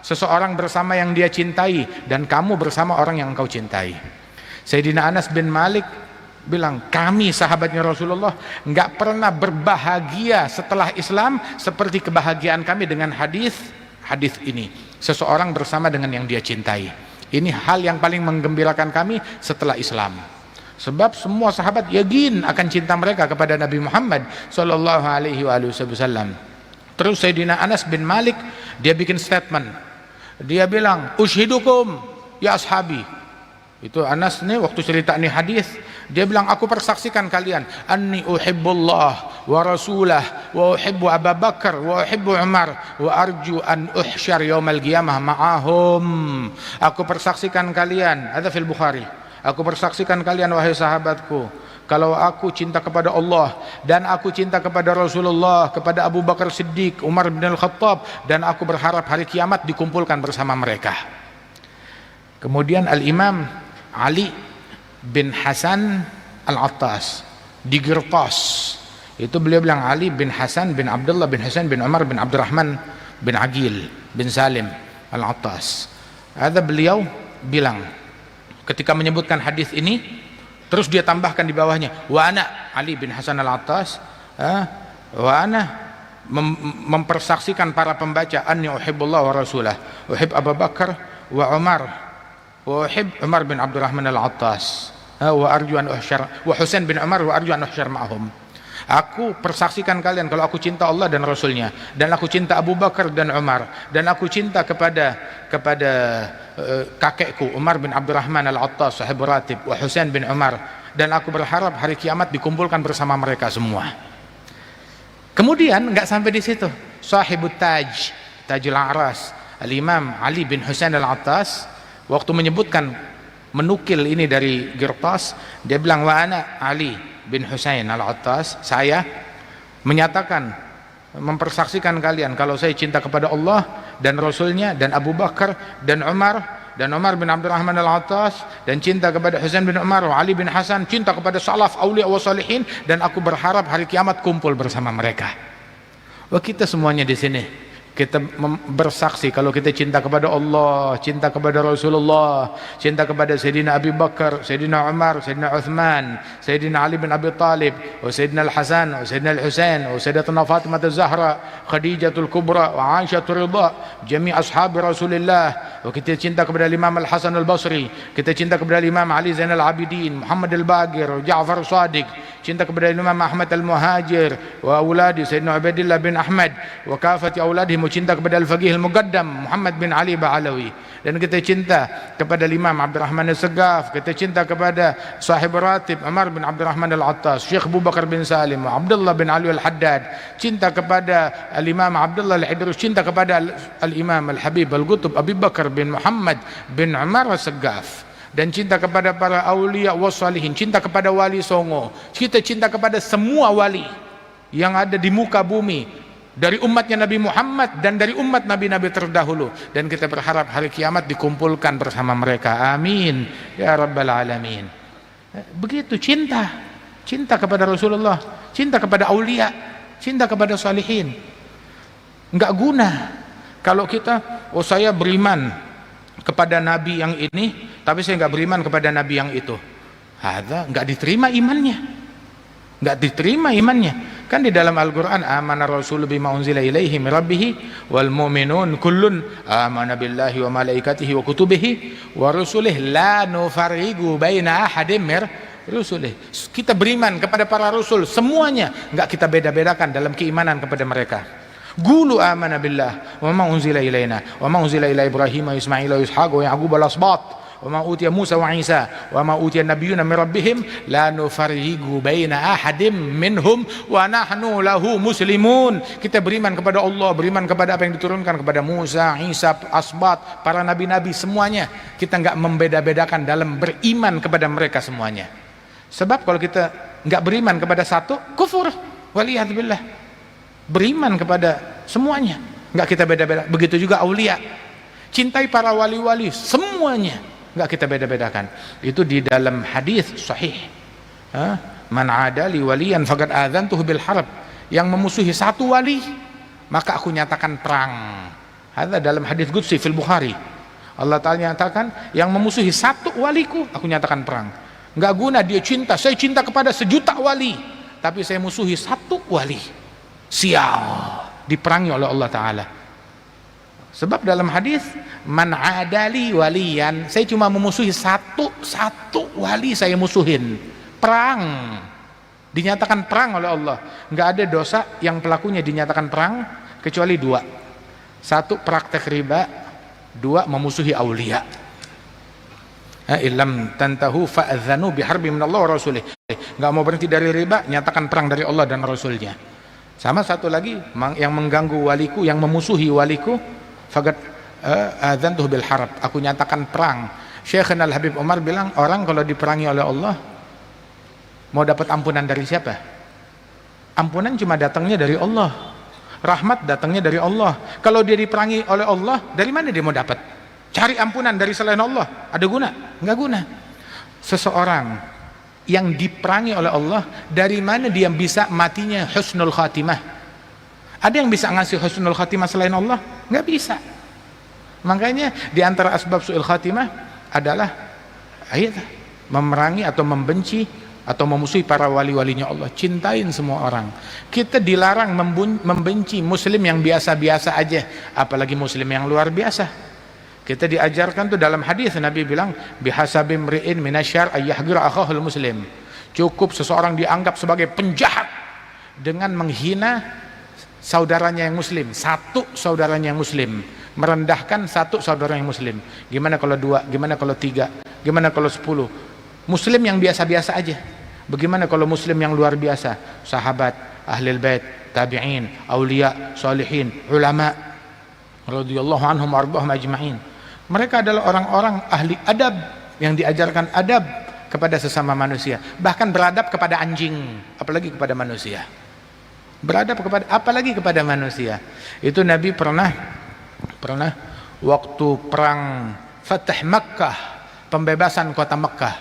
Seseorang bersama yang dia cintai, dan kamu bersama orang yang engkau cintai. Sayyidina Anas bin Malik bilang, kami sahabatnya Rasulullah nggak pernah berbahagia setelah Islam seperti kebahagiaan kami dengan hadis ini, seseorang bersama dengan yang dia cintai. Ini hal yang paling menggembirakan kami setelah Islam, sebab semua sahabat yakin akan cinta mereka kepada Nabi Muhammad sallallahu alaihi wasallam. Terus Sayyidina Anas bin Malik dia bikin statement, dia bilang, ushidukum ya ashabi. Itu Anas nih waktu cerita nih hadis, dia bilang, aku persaksikan kalian, anni uhibbullah wa rasulah wa uhibbu Abu Bakar wa uhibbu Umar wa arju an uhsyar yaumal qiyamah ma'ahum. Aku persaksikan kalian, ada fil Bukhari, aku persaksikan kalian wahai sahabatku, kalau aku cinta kepada Allah dan aku cinta kepada Rasulullah, kepada Abu Bakar Siddiq, Umar bin Al-Khattab, dan aku berharap hari kiamat dikumpulkan bersama mereka. Kemudian Al-Imam Ali bin Hasan Al-Attas di Girtas, itu beliau bilang, Ali bin Hasan bin Abdullah bin Hasan bin Umar bin Abdurrahman bin Aqil bin Salim Al-Attas. Ada beliau bilang ketika menyebutkan hadis ini, terus dia tambahkan di bawahnya, wa ana Ali bin Hasan Al-Attas wa ana mempersaksikan para pembaca, anni uhibbullah wa rasulah, uhib Abu Bakar wa Umar wa uhib Umar bin Abdurrahman Al-Attas wa arju an uhsyar wa Husain bin Umar wa arju an uhsyar ma'hum. Aku persaksikan kalian kalau aku cinta Allah dan Rasulnya, dan aku cinta Abu Bakar dan Umar, dan aku cinta kepada kakekku Umar bin Abdurrahman Al-Attas sahib ratib, wa Husain bin Umar, dan aku berharap hari kiamat dikumpulkan bersama mereka semua. Kemudian nggak sampai di situ, sahibut tajul a'ras, Al-Imam Ali bin Husain Al-Attas, waktu menyebutkan, menukil ini dari Girtas, dia bilang, wa ana Ali bin Husain Al-Attas, saya menyatakan, mempersaksikan kalian kalau saya cinta kepada Allah dan Rasulnya, dan Abu Bakar dan Umar bin Abdurrahman Al-Attas, dan cinta kepada Husain bin Umar wa Ali bin Hasan, cinta kepada salaf aulia wa salihin, dan aku berharap hari kiamat kumpul bersama mereka. Wah, kita semuanya di sini kita bersaksi kalau kita cinta kepada Allah, cinta kepada Rasulullah, cinta kepada Sayyidina Abu Bakar, Sayyidina Umar, Sayyidina Uthman, Sayyidina Ali bin Abi Talib, Sayyidina Al-Hasan, Sayyidina Al-Husain, Sayyidatuna Fatimah Az-Zahra, Khadijatul Kubra, wa Aisyatul Ridha, jami' ashabi Rasulillah. Kita cinta kepada Imam Al-Hasan Al-Basri, kita cinta kepada Imam Ali Zainal Abidin, Muhammad Al-Baqir, Ja'far Shadiq, cinta kepada Imam Ahmad Al-Muhajir wa auladi Sayyidina Ubaidillah bin Ahmad wa kafati auladihim, cinta kepada Al-Faqih Al-Muqaddam Muhammad bin Ali Ba'alawi, dan kita cinta kepada Imam Abdurrahman Al-Segaf, kita cinta kepada sahib ratib Umar bin Abdurrahman Al-Attas, Syekh Abu Bakar bin Salim, Abdullah bin Ali Al-Haddad, cinta kepada Al-Imam Abdullah Al-Idrus, cinta kepada Al-Imam Al-Habib Al-Qutub Abu Bakar bin Muhammad bin Umar Al-Segaf, dan cinta kepada para awliya wassalihin, cinta kepada wali songo, kita cinta kepada semua wali yang ada di muka bumi, dari umatnya Nabi Muhammad dan dari umat nabi-nabi terdahulu, dan kita berharap hari kiamat dikumpulkan bersama mereka. Amin ya rabbal alamin. Begitu cinta kepada Rasulullah, cinta kepada aulia, cinta kepada salihin. Enggak guna kalau kita, oh saya beriman kepada nabi yang ini tapi saya enggak beriman kepada nabi yang itu. Hadza enggak diterima imannya, enggak diterima imannya. Kan di dalam Al-Quran, amana rasul bima unzila ilaihi min rabbih wal mu'minun kullun amana billahi wa malaikatihi wa kutubihi wa rusulih la nufarriqu baina ahadin mir rusulih. Kita beriman kepada para rasul semuanya, enggak kita beda-bedakan dalam keimanan kepada mereka. Qulu amana billah wa ma unzila ilaina wa ma unzila ila Ibrahim wa Ismail wa Ishaq wa Yaqub wal asbat wa ma utiya Musa wa Isa wa ma utiya nabiyyuna min rabbihim la nufarriqu baina ahadin minhum wa nahnu lahu muslimun. Kita beriman kepada Allah, beriman kepada apa yang diturunkan kepada Musa, Isa, asbat, para nabi-nabi semuanya. Kita enggak membeda-bedakan dalam beriman kepada mereka semuanya. Sebab kalau kita enggak beriman kepada satu, kufur. Waliyadzubillah. Beriman kepada semuanya, enggak kita beda-beda. Begitu juga aulia. Cintai para wali-wali semuanya, enggak kita beda-bedakan. Itu di dalam hadis sahih. Man adali waliyan faqad adzantuhu bil harb. Yang memusuhi satu wali, maka aku nyatakan perang. Ada dalam hadis qudsi fil Bukhari. Allah Ta'ala nyatakan, yang memusuhi satu waliku, aku nyatakan perang. Enggak guna dia cinta, saya cinta kepada 1.000.000 wali, tapi saya musuhi satu wali. Sial, diperangi oleh Allah Ta'ala. Sebab dalam hadis, man adali waliyan, saya cuma memusuhi satu wali, saya musuhin. Perang, dinyatakan perang oleh Allah. Enggak ada dosa yang pelakunya dinyatakan perang kecuali 2. 1 praktek riba, 2 memusuhi aulia. Illam tantahu fa'adzanu biharbin minallah wa rasulih. Enggak mau berhenti dari riba, nyatakan perang dari Allah dan Rasulnya. Sama satu lagi, yang mengganggu waliku, yang memusuhi waliku, faqad adzantuhu bil harb, aku nyatakan perang. Syekhna Al-Habib Umar bilang, orang kalau diperangi oleh Allah mau dapat ampunan dari siapa? Ampunan cuma datangnya dari Allah, rahmat datangnya dari Allah. Kalau dia diperangi oleh Allah, dari mana dia mau dapat? Cari ampunan dari selain Allah, ada guna? Enggak guna. Seseorang yang diperangi oleh Allah, dari mana dia bisa matinya husnul khatimah? Ada yang bisa ngasih husnul khatimah selain Allah? Enggak bisa. Makanya di antara asbab su'il khatimah adalah memerangi atau membenci atau memusuhi para wali-walinya Allah. Cintain semua orang. Kita dilarang membenci muslim yang biasa-biasa aja, apalagi muslim yang luar biasa. Kita diajarkan tuh dalam hadis, Nabi bilang, bihasabi mri'in minasyar ayyahgira akhahul muslim. Cukup seseorang dianggap sebagai penjahat dengan menghina saudaranya yang muslim, satu saudaranya yang muslim, merendahkan satu saudara yang muslim. Gimana kalau 2, gimana kalau 3, gimana kalau 10? Muslim yang biasa-biasa aja. Bagaimana kalau muslim yang luar biasa? Sahabat, ahlul bait, tabi'in, aulia, salihin, ulama radhiyallahu anhum warḍahum ajma'in. Mereka adalah orang-orang ahli adab yang diajarkan adab kepada sesama manusia, bahkan beradab kepada anjing, apalagi kepada manusia. Beradab kepada apalagi kepada manusia. Itu Nabi pernah waktu perang Fatah Makkah, pembebasan kota Makkah,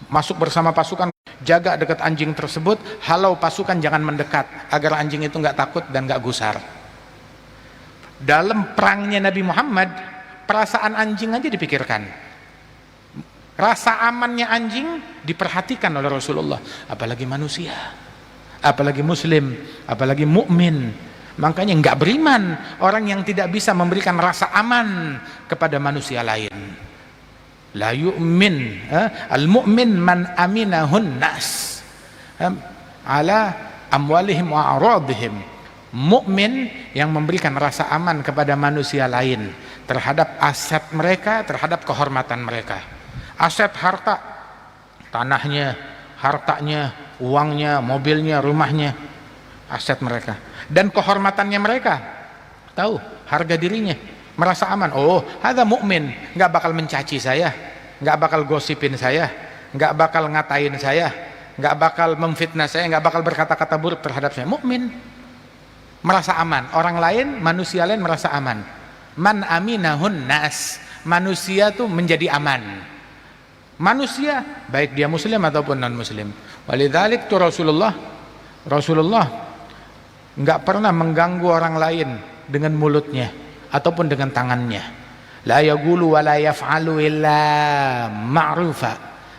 masuk bersama pasukan, jaga dekat anjing tersebut, halau pasukan jangan mendekat agar anjing itu nggak takut dan nggak gusar. Dalam perangnya Nabi Muhammad, perasaan anjing aja dipikirkan, rasa amannya anjing diperhatikan oleh Rasulullah, apalagi manusia, apalagi muslim, apalagi mukmin. Makanya nggak beriman orang yang tidak bisa memberikan rasa aman kepada manusia lain. La yu'min al-mu'min man aminahun nas ala amwalihim wa a'radihim. Mukmin yang memberikan rasa aman kepada manusia lain terhadap aset mereka, terhadap kehormatan mereka. Aset harta, tanahnya, hartanya, uangnya, mobilnya, rumahnya, aset mereka. Dan kehormatannya mereka, tahu harga dirinya, merasa aman. Oh, ada mukmin, nggak bakal mencaci saya, nggak bakal gosipin saya, nggak bakal ngatain saya, nggak bakal memfitnah saya, nggak bakal berkata-kata buruk terhadap saya. Mukmin. merasa aman. Orang lain, manusia lain merasa aman. Man aminahun nas, manusia tuh menjadi aman. Manusia, baik dia muslim ataupun non muslim. Walidzalik tuh Rasulullah nggak pernah mengganggu orang lain dengan mulutnya ataupun dengan tangannya. La yaqulu wa la yaf'alu illa ma'rufa.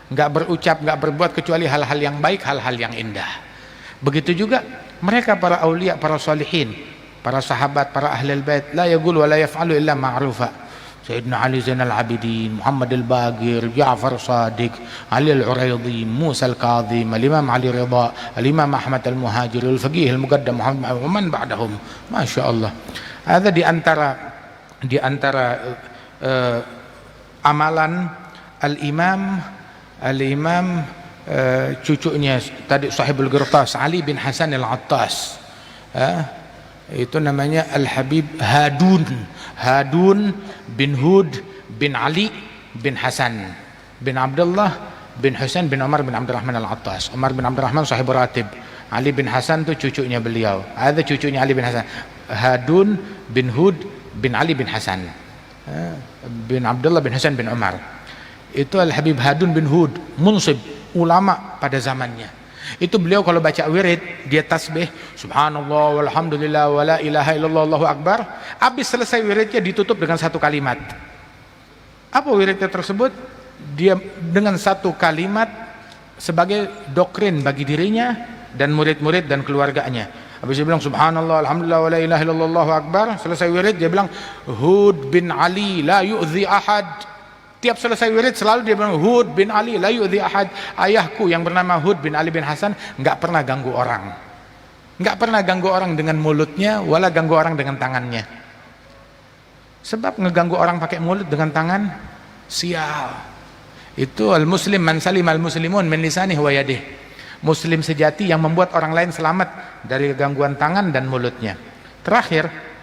Nggak berucap, nggak berbuat kecuali hal-hal yang baik, hal-hal yang indah. Begitu juga mereka para aulia, para salihin, para sahabat, para ahlul bait, la yaqulu wa la yaf'alu illa ma'rufa. Sayyidina Ali Zainal Abidin, Muhammad Al-Baqir, Ja'far Shadiq, Ali Al-Uraidi, Musa Al-Kadhim, Al-Imam Ali Ridha, Al-Imam Ahmad Al-Muhajir, Al-Faqih Al-Muqaddam Muhammad wa man ba'dahum. Masya Allah. Ada di antara amalan Al-Imam cucunya tadi Sahibul Qirtas, Ali bin Hasan Al-Attas. Itu namanya Al-Habib Hadun bin Hud bin Ali bin Hasan bin Abdullah bin Husain bin Umar bin Abdurrahman Al-Attas. Umar bin Abdurrahman sahib ratib, Ali bin Hasan itu cucunya beliau. Ada cucunya Ali bin Hasan, Hadun bin Hud bin Ali bin Hasan bin Abdullah bin Husain bin Umar. Itu Al-Habib Hadun bin Hud, munsib, ulama pada zamannya. Itu beliau kalau baca wirid, dia tasbih subhanallah walhamdulillah wala ilaha illallah allahu akbar. Habis selesai wiridnya ditutup dengan satu kalimat. Apa wiridnya tersebut? Dia dengan satu kalimat sebagai doktrin bagi dirinya dan murid-murid dan keluarganya. Habis dia bilang subhanallah alhamdulillah wala ilaha illallah allahu akbar. Selesai wirid dia bilang Hud bin Ali la yu'zi ahad. Tiap selesai wirid selalu dia bilang Hud bin Ali la yu'zi ahad. Ayahku yang bernama Hud bin Ali bin Hasan nggak pernah ganggu orang, nggak pernah ganggu orang dengan mulutnya, wala ganggu orang dengan tangannya. Sebab ngeganggu orang pakai mulut dengan tangan, sial. Itu al-muslim man salim al-muslimun min lisanihi wa yadihi. Muslim sejati yang membuat orang lain selamat dari gangguan tangan dan mulutnya. Terakhir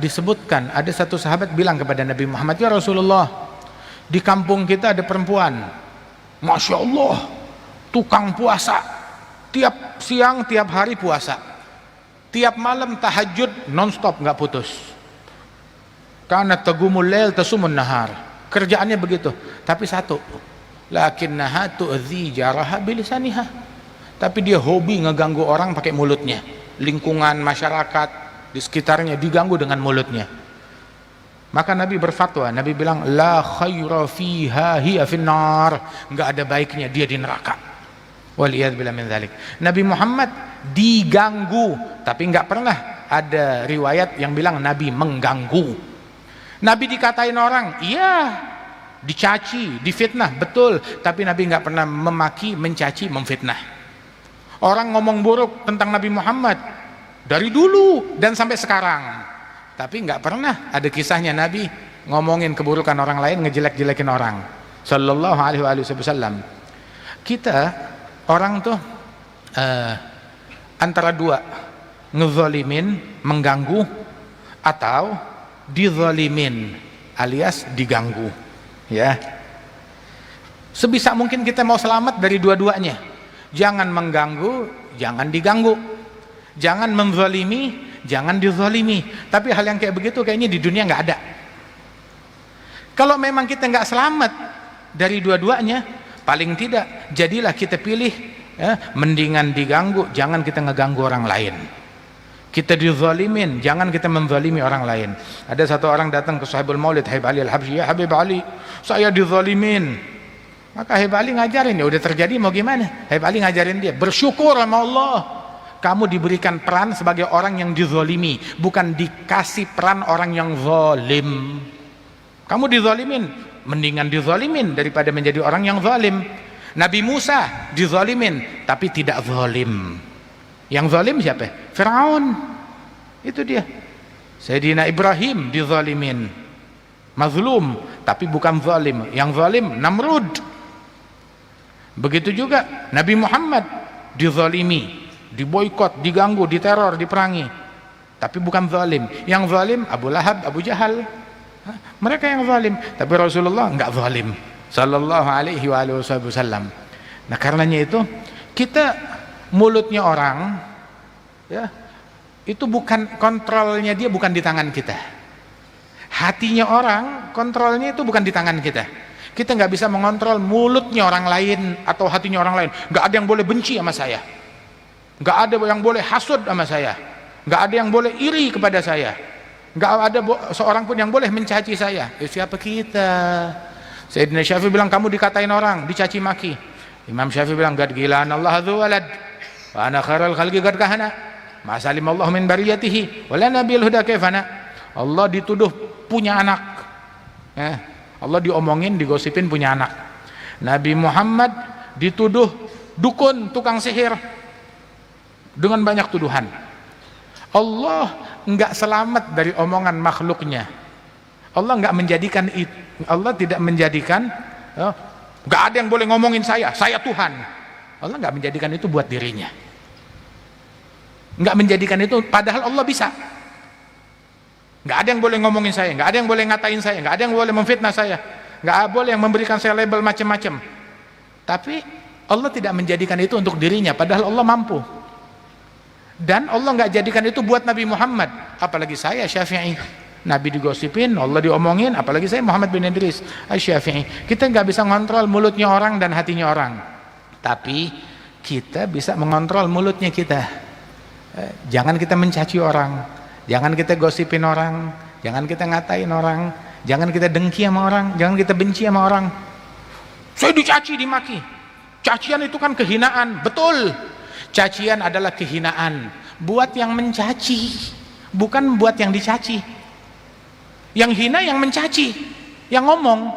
disebutkan ada satu sahabat bilang kepada Nabi Muhammad, ya Rasulullah, di kampung kita ada perempuan, Masya Allah, tukang puasa, tiap siang tiap hari puasa, tiap malam tahajud non-stop nggak putus. Karena tagumul lail tasumun nahar, kerjaannya begitu. Tapi satu, lakinnaha tu'dzi jaraha bilisaniha, tapi dia hobi ngeganggu orang pakai mulutnya. Lingkungan masyarakat di sekitarnya diganggu dengan mulutnya. Maka Nabi berfatwa, Nabi bilang la khaira fiha hiya finnar, enggak ada baiknya dia di neraka. Waliyad billah min dzalik. Nabi Muhammad diganggu, tapi enggak pernah ada riwayat yang bilang Nabi mengganggu. Nabi dikatain orang, iya, dicaci, difitnah, betul, tapi Nabi enggak pernah memaki, mencaci, memfitnah. Orang ngomong buruk tentang Nabi Muhammad dari dulu dan sampai sekarang, tapi nggak pernah ada kisahnya Nabi ngomongin keburukan orang lain, ngejelek-jelekin orang. Sallallahu alaihi wasallam. Kita orang tuh antara dua, ngezalimin, mengganggu, atau dizalimin alias diganggu. Ya, sebisa mungkin kita mau selamat dari dua-duanya. Jangan mengganggu, jangan diganggu. Jangan menzalimi, jangan dizalimi. Tapi hal yang kayak begitu kayaknya di dunia nggak ada. Kalau memang kita nggak selamat dari dua-duanya, paling tidak jadilah kita pilih mendingan diganggu, jangan kita ngeganggu orang lain. Kita dizalimin, jangan kita menzalimi orang lain. Ada satu orang datang ke Sahibul Maulid, Habib Ali Al-Habsyi, ya Habib Ali, saya dizalimin. Maka Habib Ali ngajarin, ya udah terjadi mau gimana? Habib Ali ngajarin dia, bersyukur sama Allah. Kamu diberikan peran sebagai orang yang dizalimi, bukan dikasih peran orang yang zalim. Kamu dizalimin, mendingan dizalimin daripada menjadi orang yang zalim. Nabi Musa dizalimin, tapi tidak zalim. Yang zalim siapa? Fir'aun. Itu dia. Sayyidina Ibrahim dizalimin, mazlum, tapi bukan zalim. Yang zalim Namrud. Begitu juga Nabi Muhammad dizalimi, diboikot, diganggu, diteror, diperangi, tapi bukan zalim. Yang zalim Abu Lahab, Abu Jahal, mereka yang zalim. Tapi Rasulullah enggak zalim, sallallahu alaihi wasallam. Nah karenanya itu kita mulutnya orang, ya, itu bukan kontrolnya, dia bukan di tangan kita. Hatinya orang, kontrolnya itu bukan di tangan kita. Kita nggak bisa mengontrol mulutnya orang lain atau hatinya orang lain. Nggak ada yang boleh benci sama saya, nggak ada yang boleh hasud sama saya, nggak ada yang boleh iri kepada saya, nggak ada seorang pun yang boleh mencaci saya. Siapa kita? Sayyidina Syafi'i bilang, kamu dikatain orang, dicaci maki. Imam Syafi'i bilang, gad gilaan Allah adzu walad wa ana khairal khalqi gad kahana ma salim Allah min bariyatihi wa la nabiyul huda kaifana. Allah dituduh punya anak, Allah diomongin, digosipin punya anak. Nabi Muhammad dituduh dukun, tukang sihir, dengan banyak tuduhan. Allah enggak selamat dari omongan makhluknya. Allah enggak menjadikan itu, Allah tidak menjadikan enggak ada yang boleh ngomongin saya Tuhan. Allah enggak menjadikan itu buat dirinya, enggak menjadikan itu, padahal Allah bisa. Enggak ada yang boleh ngomongin saya, enggak ada yang boleh ngatain saya, enggak ada yang boleh memfitnah saya, enggak boleh yang memberikan saya label macam-macam. Tapi Allah tidak menjadikan itu untuk dirinya, padahal Allah mampu. Dan Allah enggak jadikan itu buat Nabi Muhammad, apalagi saya Syafi'i. Nabi digosipin, Allah diomongin, apalagi saya Muhammad bin Idris Asy-Syafi'i. Kita nggak bisa mengontrol mulutnya orang dan hatinya orang, tapi kita bisa mengontrol mulutnya kita. Jangan kita mencaci orang, jangan kita gosipin orang, jangan kita ngatain orang, jangan kita dengki sama orang, jangan kita benci sama orang. Saya dicaci, dimaki. Cacian itu kan kehinaan, betul. Cacian adalah kehinaan buat yang mencaci, bukan buat yang dicaci. Yang hina yang mencaci, yang ngomong.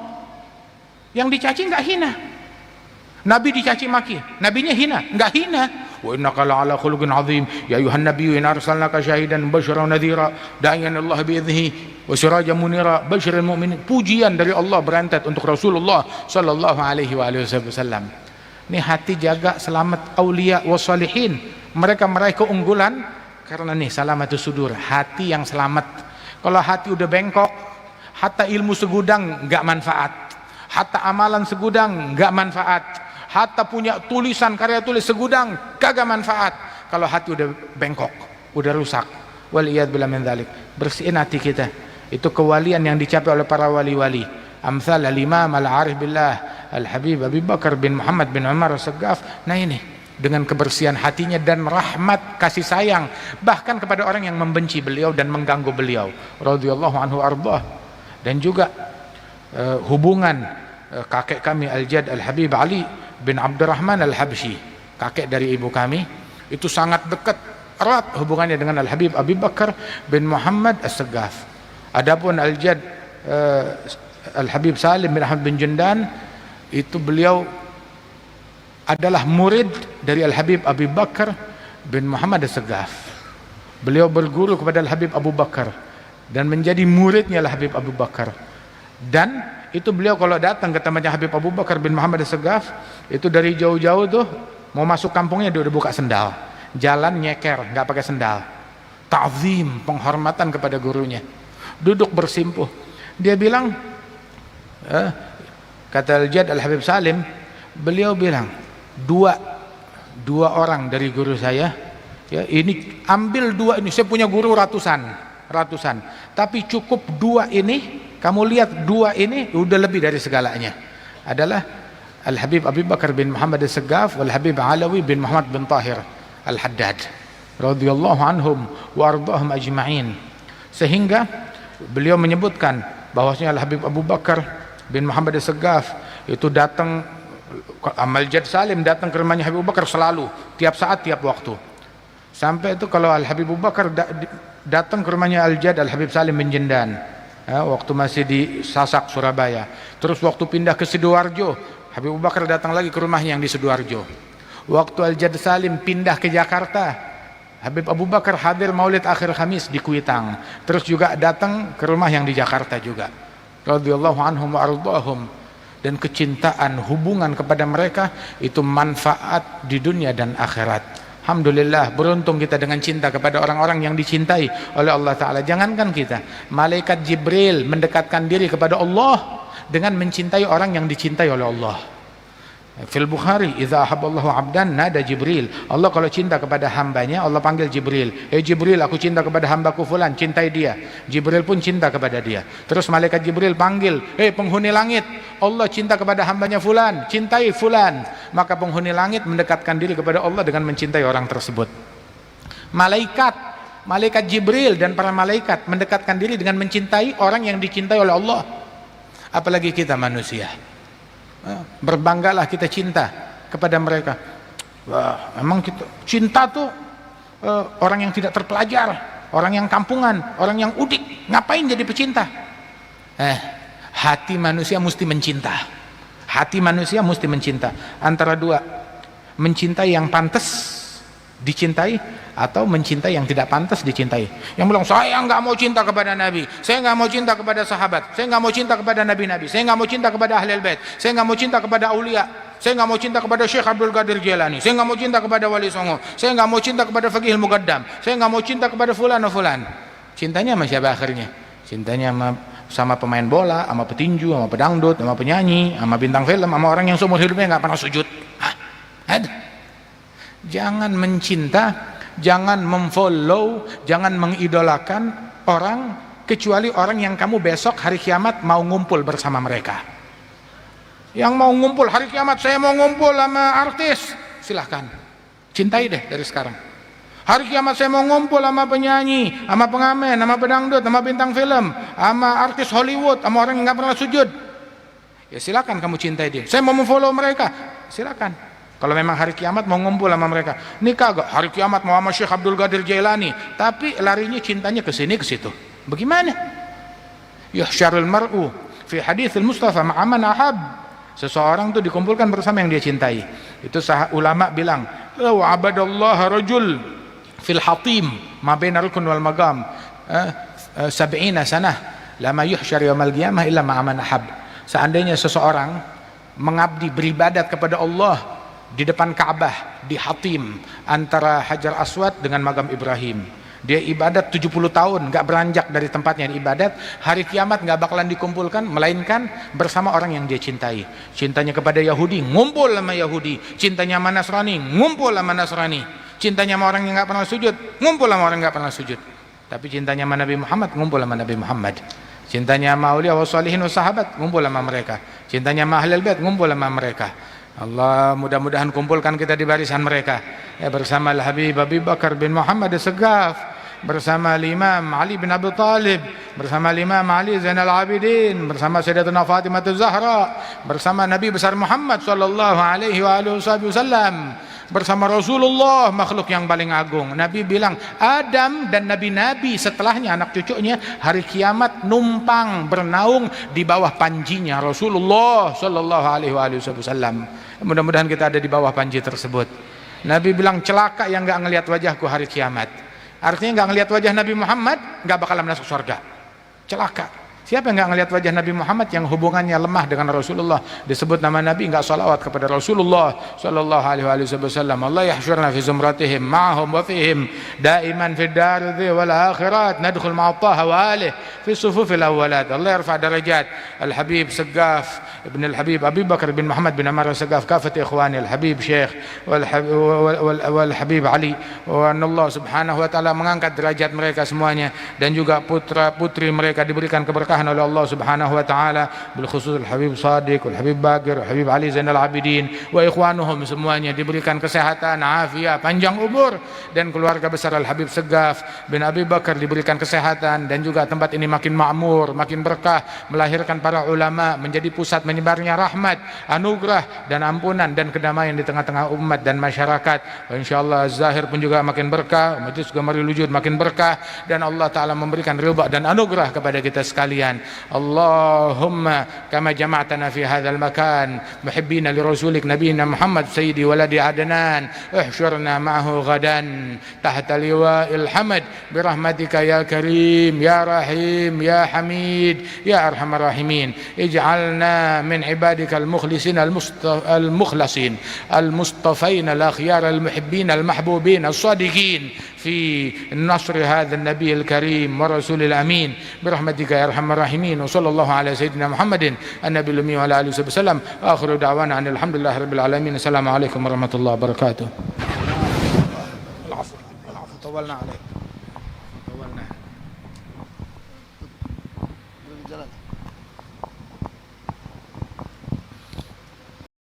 Yang dicaci nggak hina. Nabi dicaci maki, nabinya hina? Nggak hina. Wa innaka la'ala khuluqin 'adzim ya ayuhan nabiyyu inna arsalnaka syahidan mubasysyiran wa nadhira da'iyan Allah bi idnihi wa sirajan munira basyiril mu'minin. Pujian dari Allah berantet untuk Rasulullah sallallahu alaihi wasallam. Ini hati jaga, selamat aulia wassalihin. Mereka meraih keunggulan karena nih salamatus sudur, hati yang selamat. Kalau hati udah bengkok, hatta ilmu segudang nggak manfaat, hatta amalan segudang nggak manfaat, hatta punya tulisan karya tulis segudang kagak manfaat. Kalau hati udah bengkok, udah rusak. Waliyadzubillah min dzalik. Bersihin hati kita. Itu kewalian yang dicapai oleh para wali-wali. Amsal al-Imam al-Arif billah Al-Habib Abi Bakar bin Muhammad bin Umar As-Saggaf. Nah ini, dengan kebersihan hatinya dan rahmat kasih sayang bahkan kepada orang yang membenci beliau dan mengganggu beliau radhiyallahu anhu ardah. Dan juga hubungan kakek kami Al-Jad Al-Habib Ali bin Abdurrahman Al-Habsyi, kakek dari ibu kami, itu sangat dekat erat hubungannya dengan Al-Habib Abi Bakar bin Muhammad As-Saggaf. Adapun Al-Jad Al-Habib Salim bin Ahmad bin Jundan, itu beliau adalah murid dari Al-Habib Abi Bakar bin Muhammad As-Saggaf. Beliau berguru kepada Al-Habib Abu Bakar dan menjadi muridnya Al-Habib Abu Bakar. Dan itu beliau kalau datang ke tempatnya Habib Abu Bakar bin Muhammad As-Saggaf, itu dari jauh-jauh tuh mau masuk kampungnya dia udah buka sendal, jalan nyeker, nggak pakai sendal. Ta'zim, penghormatan kepada gurunya. Duduk bersimpuh. Dia bilang, kata Al-Jad Al-Habib Salim, beliau bilang, dua orang dari guru saya, ya, ini ambil dua ini, saya punya guru ratusan, tapi cukup dua ini, kamu lihat dua ini udah lebih dari segalanya. Adalah Al-Habib Abi Bakar bin Muhammad As-Saggaf wal Habib Alawi bin Muhammad bin Tahir Al-Haddad radhiyallahu anhum wa ardahum ajma'in. Sehingga beliau menyebutkan bahwasanya Al-Habib Abu Bakar bin Muhammad As-Saggaf itu datang, Al-Jad Salim datang ke rumahnya Habib Abu Bakar selalu, tiap saat, tiap waktu. Sampai itu kalau Al-Habib Abu Bakar datang ke rumahnya Al-Jad Al-Habib Salim bin Jundan, waktu masih di Sasak Surabaya. Terus waktu pindah ke Sidoarjo, Habib Abu Bakar datang lagi ke rumahnya yang di Sidoarjo. Waktu Al-Jad Salim pindah ke Jakarta, Habib Abu Bakar hadir Maulid akhir Khamis di Kuitang. Terus juga datang ke rumah yang di Jakarta juga. Radhiyallahu anhum wa ardahum. Dan kecintaan, hubungan kepada mereka itu manfaat di dunia dan akhirat. Alhamdulillah, beruntung kita dengan cinta kepada orang-orang yang dicintai oleh Allah Ta'ala. Jangankan kita, malaikat Jibril mendekatkan diri kepada Allah dengan mencintai orang yang dicintai oleh Allah. Fil Bukhari, idza ahabballahu 'abdan nada Jibril. Allah kalau cinta kepada hambanya, Allah panggil Jibril. Jibril, aku cinta kepada hambaku fulan, cintai dia. Jibril pun cinta kepada dia. Terus malaikat Jibril panggil, penghuni langit, Allah cinta kepada hambanya fulan, cintai fulan. Maka penghuni langit mendekatkan diri kepada Allah dengan mencintai orang tersebut. Malaikat Jibril dan para malaikat mendekatkan diri dengan mencintai orang yang dicintai oleh Allah. Apalagi kita manusia. Berbanggalah kita cinta kepada mereka. Wah, emang kita cinta tuh orang yang tidak terpelajar, orang yang kampungan, orang yang udik, ngapain jadi pecinta? Hati manusia mesti mencinta. Hati manusia mesti mencinta. Antara dua, mencintai yang pantas dicintai atau mencintai yang tidak pantas dicintai. Yang bilang, saya nggak mau cinta kepada Nabi, saya nggak mau cinta kepada sahabat, saya nggak mau cinta kepada Nabi-Nabi, saya nggak mau cinta kepada Ahlul Bait, saya nggak mau cinta kepada aulia, saya nggak mau cinta kepada Syekh Abdul Qadir Jailani, saya nggak mau cinta kepada Wali Songo, saya nggak mau cinta kepada Faqih Muqaddam, saya nggak mau cinta kepada fulan. Cintanya sama siapa akhirnya? Cintanya sama pemain bola, sama petinju, sama pedangdut, sama penyanyi, sama bintang film, sama orang yang seumur hidupnya nggak pernah sujud. Jangan mencinta, jangan memfollow, jangan mengidolakan orang kecuali orang yang kamu besok hari kiamat mau ngumpul bersama mereka. Yang mau ngumpul hari kiamat, saya mau ngumpul sama artis, silahkan, cintai deh dari sekarang. Hari kiamat saya mau ngumpul sama penyanyi, sama pengamen, sama pedangdut, sama bintang film, sama artis Hollywood, sama orang yang nggak pernah sujud, ya silakan kamu cintai dia. Saya mau memfollow mereka, silakan. Kalau memang hari kiamat mau ngumpul sama mereka, nikah gak? Hari kiamat mau sama Syekh Abdul Qadir Jailani, tapi larinya cintanya ke sini ke situ. Bagaimana? Yuhsyarul mar'u fi haditsil Mustafa ma'aman ahab. Seseorang itu dikumpulkan bersama yang dia cintai. Itu ulama bilang, law abadallaha rajul fil hatim ma baina rukun wal maqam 70 sanah lama yuhsyar yaumil qiyamah illa ma'aman ahab. Seandainya seseorang mengabdi beribadat kepada Allah di depan Ka'bah, di Hatim, antara Hajar Aswad dengan Makam Ibrahim, dia ibadat 70 tahun gak beranjak dari tempatnya ibadat, hari kiamat gak bakalan dikumpulkan melainkan bersama orang yang dia cintai. Cintanya kepada Yahudi, ngumpul sama Yahudi. Cintanya sama Nasrani, ngumpul sama Nasrani. Cintanya sama orang yang gak pernah sujud, ngumpul sama orang yang gak pernah sujud. Tapi cintanya sama Nabi Muhammad, ngumpul sama Nabi Muhammad. Cintanya sama aulia wa salihin wa sahabat, ngumpul sama mereka. Cintanya sama Ahlul Bait, ngumpul sama mereka. Allah mudah-mudahan kumpulkan kita di barisan mereka, ya, bersama Al-Habib Abi Bakar bin Muhammad As-Saggaf, bersama Imam Ali bin Abi Talib, bersama Imam Ali Zainal Abidin, bersama Sayyidatuna Fatimah Az-Zahra, bersama Nabi besar Muhammad sallallahu alaihi wasallam, bersama Rasulullah, makhluk yang paling agung. Nabi bilang Adam dan nabi-nabi setelahnya, anak cucunya, hari kiamat numpang bernaung di bawah panjinya Rasulullah sallallahu alaihi wasallam. Mudah-mudahan kita ada di bawah panji tersebut. Nabi bilang celaka yang gak ngelihat wajahku hari kiamat. Artinya gak ngelihat wajah Nabi Muhammad gak bakalan masuk surga. Celaka. Siapa yang gak ngelihat wajah Nabi Muhammad yang hubungannya lemah dengan Rasulullah, disebut nama Nabi gak salawat kepada Rasulullah sallallahu alaihi wasallam. Allah yahsyurna fi zumratihim ma'ahum wa fihim daiman fi darudhi wal akhirat nadkhul ma'attaha wa alih fi sufufil awwalat. Allah yarfa darajat Al-Habib Saggaf ibn Al-Habib Abi Bakar bin Muhammad bin Amar Saggaf, kafat ikhwani Al-Habib Syekh wal Habib Ali, wa Allah subhanahu wa ta'ala mengangkat derajat mereka semuanya, dan juga putra putri mereka diberikan keberkahan oleh Allah subhanahu wa ta'ala, bil khusus Al-Habib Sadiq, Al-Habib Bagir, Al-Habib Ali Zainal Abidin wa ikhwanuhum semuanya diberikan kesehatan, afiat, panjang umur, dan keluarga besar Al-Habib Saggaf bin Abi Bakar diberikan kesehatan, dan juga tempat ini makin makmur, makin berkah, melahirkan para ulama, menjadi pusat menyebarnya rahmat, anugerah dan ampunan dan kedamaian di tengah-tengah umat dan masyarakat. Insyaallah Az-Zahir pun juga makin berkah, majlis Gamari Lujud makin berkah, dan Allah Ta'ala memberikan ridha dan anugerah kepada kita sekalian. Allahumma kama jama'tana fi hadzal makan muhibbina li rasulik nabiyina Muhammad sayyidi waladi Adnan, ihsyurna ma'ahu ghadan tahta liwa'il hamd birahmatika ya karim ya rahim ya hamid ya arhamar rahimin. Ij'alna min ibadika al-mukhlisin al-mukhlasin al-mustafain al-akhyar al-muhibbin al-mahbubin as-sadiqin في نصر هذا النبي الكريم ورسول الأمين برحمتك يا أرحم الراحمين. وصلى الله على سيدنا محمد النبي الأمي وعلى آله وصحبه وسلم. آخر دعوانا أن الحمد لله رب العالمين. السلام عليكم ورحمة الله وبركاته. العفو طولنا عليك.